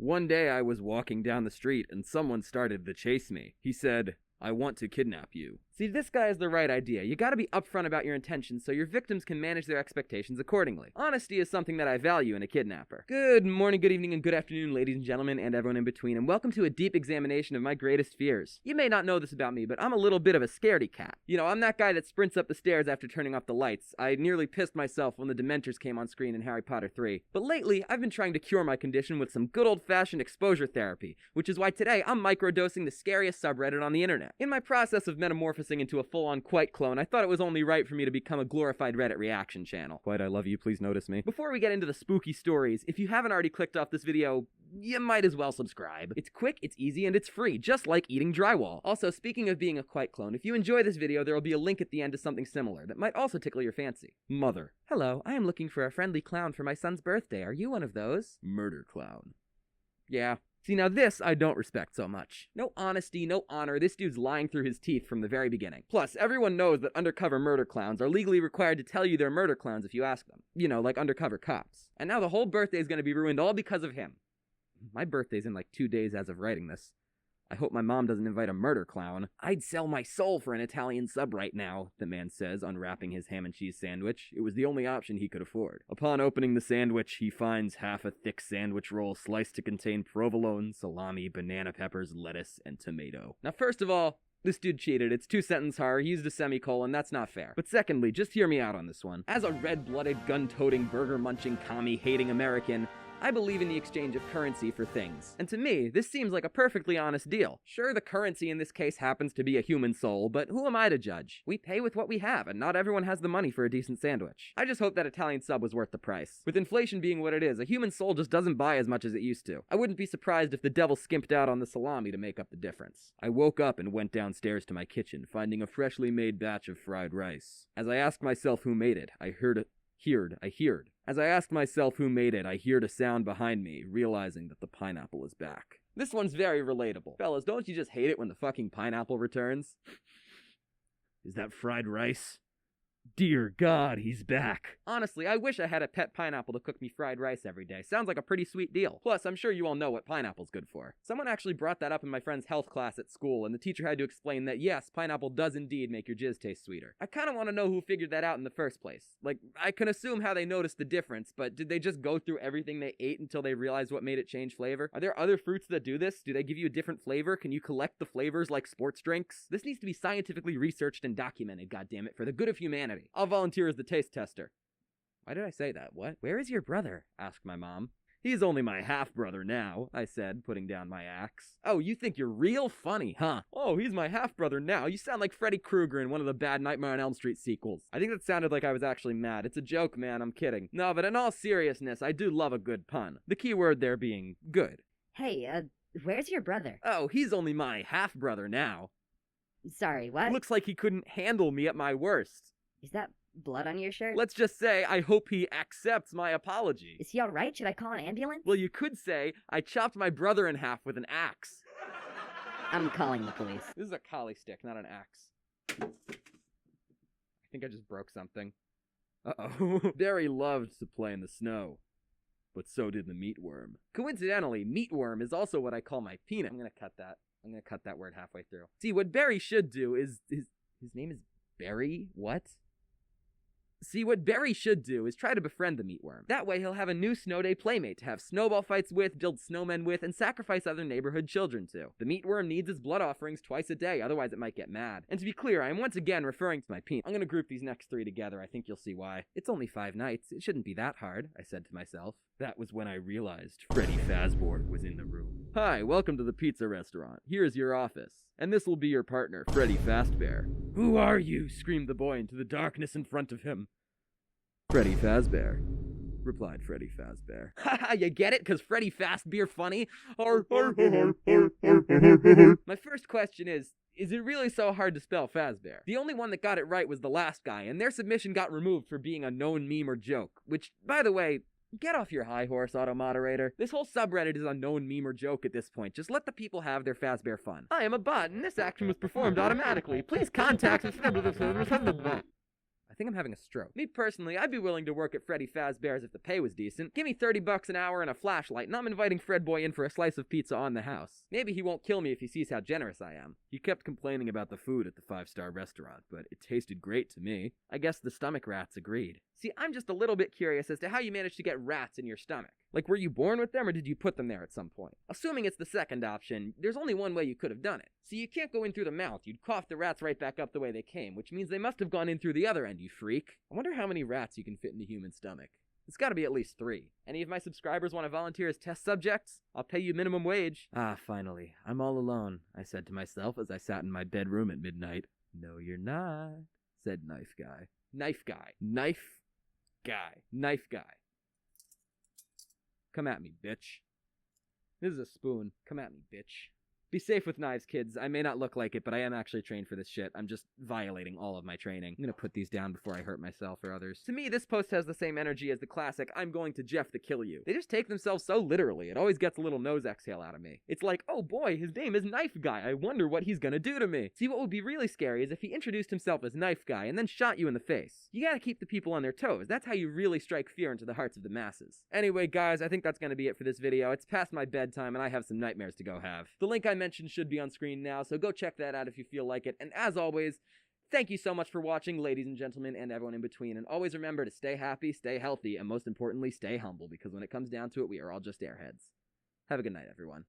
One day I was walking down the street and someone started to chase me. He said, "I want to kidnap you." See, this guy has the right idea. You gotta be upfront about your intentions so your victims can manage their expectations accordingly. Honesty is something that I value in a kidnapper. Good morning, good evening, and good afternoon, ladies and gentlemen, and everyone in between, and welcome to a deep examination of my greatest fears. You may not know this about me, but I'm a little bit of a scaredy cat. You know, I'm that guy that sprints up the stairs after turning off the lights. I nearly pissed myself when the Dementors came on screen in Harry Potter 3. But lately, I've been trying to cure my condition with some good old-fashioned exposure therapy, which is why today I'm microdosing the scariest subreddit on the internet. In my process of metamorphosing into a full-on Quite clone, I thought it was only right for me to become a glorified Reddit reaction channel. Quite, I love you, please notice me. Before we get into the spooky stories, if you haven't already clicked off this video, you might as well subscribe. It's quick, it's easy, and it's free, just like eating drywall. Also, speaking of being a Quite clone, if you enjoy this video, there will be a link at the end to something similar that might also tickle your fancy. Mother. Hello, I am looking for a friendly clown for my son's birthday. Are you one of those? Murder clown. Yeah. See, now this I don't respect so much. No honesty, no honor, this dude's lying through his teeth from the very beginning. Plus, everyone knows that undercover murder clowns are legally required to tell you they're murder clowns if you ask them. You know, like undercover cops. And now the whole birthday is gonna be ruined all because of him. My birthday's in like 2 days as of writing this. I hope my mom doesn't invite a murder clown. I'd sell my soul for an Italian sub right now, the man says, unwrapping his ham and cheese sandwich. It was the only option he could afford. Upon opening the sandwich, he finds half a thick sandwich roll sliced to contain provolone, salami, banana peppers, lettuce, and tomato. Now, first of all, this dude cheated. It's 2-sentence horror. He used a semicolon. That's not fair. But secondly, just hear me out on this one. As a red-blooded, gun-toting, burger-munching, commie-hating American, I believe in the exchange of currency for things. And to me, this seems like a perfectly honest deal. Sure, the currency in this case happens to be a human soul, but who am I to judge? We pay with what we have, and not everyone has the money for a decent sandwich. I just hope that Italian sub was worth the price. With inflation being what it is, a human soul just doesn't buy as much as it used to. I wouldn't be surprised if the devil skimped out on the salami to make up the difference. I woke up and went downstairs to my kitchen, finding a freshly made batch of fried rice. As I asked myself who made it, I heard As I asked myself who made it, I heard a sound behind me, realizing that the pineapple is back. This one's very relatable. Fellas, don't you just hate it when the fucking pineapple returns? Is that fried rice? Dear God, he's back. Honestly, I wish I had a pet pineapple to cook me fried rice every day. Sounds like a pretty sweet deal. Plus, I'm sure you all know what pineapple's good for. Someone actually brought that up in my friend's health class at school, and the teacher had to explain that yes, pineapple does indeed make your jizz taste sweeter. I kinda wanna know who figured that out in the first place. Like, I can assume how they noticed the difference, but did they just go through everything they ate until they realized what made it change flavor? Are there other fruits that do this? Do they give you a different flavor? Can you collect the flavors like sports drinks? This needs to be scientifically researched and documented, goddammit, for the good of humanity. I'll volunteer as the taste tester. Why did I say that? What? Where is your brother? Asked my mom. He's only my half-brother now, I said, putting down my axe. Oh, you think you're real funny, huh? Oh, he's my half-brother now. You sound like Freddy Krueger in one of the bad Nightmare on Elm Street sequels. I think that sounded like I was actually mad. It's a joke, man. I'm kidding. No, but in all seriousness, I do love a good pun. The key word there being good. Hey, where's your brother? Oh, he's only my half-brother now. Sorry, what? Looks like he couldn't handle me at my worst. Is that blood on your shirt? Let's just say I hope he accepts my apology. Is he alright? Should I call an ambulance? Well, you could say I chopped my brother in half with an axe. I'm calling the police. This is a collie stick, not an axe. I think I just broke something. Uh-oh. Barry loved to play in the snow. But so did the Meatworm. Coincidentally, Meatworm is also what I call my peanut. I'm gonna cut that word halfway through. See, what Barry should do is... His name is Barry? What? See, what Barry should do is try to befriend the Meatworm. That way he'll have a new snow day playmate to have snowball fights with, build snowmen with, and sacrifice other neighborhood children to. The Meatworm needs its blood offerings twice a day, otherwise it might get mad. And to be clear, I am once again referring to my peanut. I'm gonna group these next three together, I think you'll see why. It's only 5 nights, it shouldn't be that hard, I said to myself. That was when I realized Freddy Fazbear was in the room. Hi, welcome to the pizza restaurant. Here's your office. And this will be your partner, Freddy Fazbear. Who are you? Screamed the boy into the darkness in front of him. Freddy Fazbear, replied Freddy Fazbear. Haha, you get it? 'Cause Freddy Fazbear funny? My first question is it really so hard to spell Fazbear? The only one that got it right was the last guy, and their submission got removed for being a known meme or joke. Which, by the way, get off your high horse, auto-moderator. This whole subreddit is a known meme or joke at this point. Just let the people have their Fazbear fun. I am a bot, and this action was performed automatically. Please contact us. I think I'm having a stroke. Me personally, I'd be willing to work at Freddy Fazbear's if the pay was decent. Give me $30 an hour and a flashlight, and I'm inviting Fred Boy in for a slice of pizza on the house. Maybe he won't kill me if he sees how generous I am. He kept complaining about the food at the 5-star restaurant, but it tasted great to me. I guess the stomach rats agreed. See, I'm just a little bit curious as to how you managed to get rats in your stomach. Like, were you born with them, or did you put them there at some point? Assuming it's the second option, there's only one way you could have done it. See, you can't go in through the mouth. You'd cough the rats right back up the way they came, which means they must have gone in through the other end, you freak. I wonder how many rats you can fit in a human stomach. It's gotta be at least 3. Any of my subscribers want to volunteer as test subjects? I'll pay you minimum wage. Ah, finally. I'm all alone, I said to myself as I sat in my bedroom at midnight. No, you're not, said Knife Guy. Knife Guy. Knife Guy. Knife Guy. Come at me, bitch. This is a spoon. Come at me, bitch. Be safe with knives, kids. I may not look like it, but I am actually trained for this shit. I'm just violating all of my training. I'm gonna put these down before I hurt myself or others. To me, this post has the same energy as the classic, I'm going to Jeff the kill you. They just take themselves so literally. It always gets a little nose exhale out of me. It's like, oh boy, his name is Knife Guy. I wonder what he's gonna do to me. See, what would be really scary is if he introduced himself as Knife Guy and then shot you in the face. You gotta keep the people on their toes. That's how you really strike fear into the hearts of the masses. Anyway, guys, I think that's gonna be it for this video. It's past my bedtime and I have some nightmares to go have. The link I mentioned should be on screen now, so go check that out if you feel like it. And as always, thank you so much for watching, ladies and gentlemen, and everyone in between. And always remember to stay happy, stay healthy, and most importantly, stay humble, because when it comes down to it, we are all just airheads. Have a good night, everyone.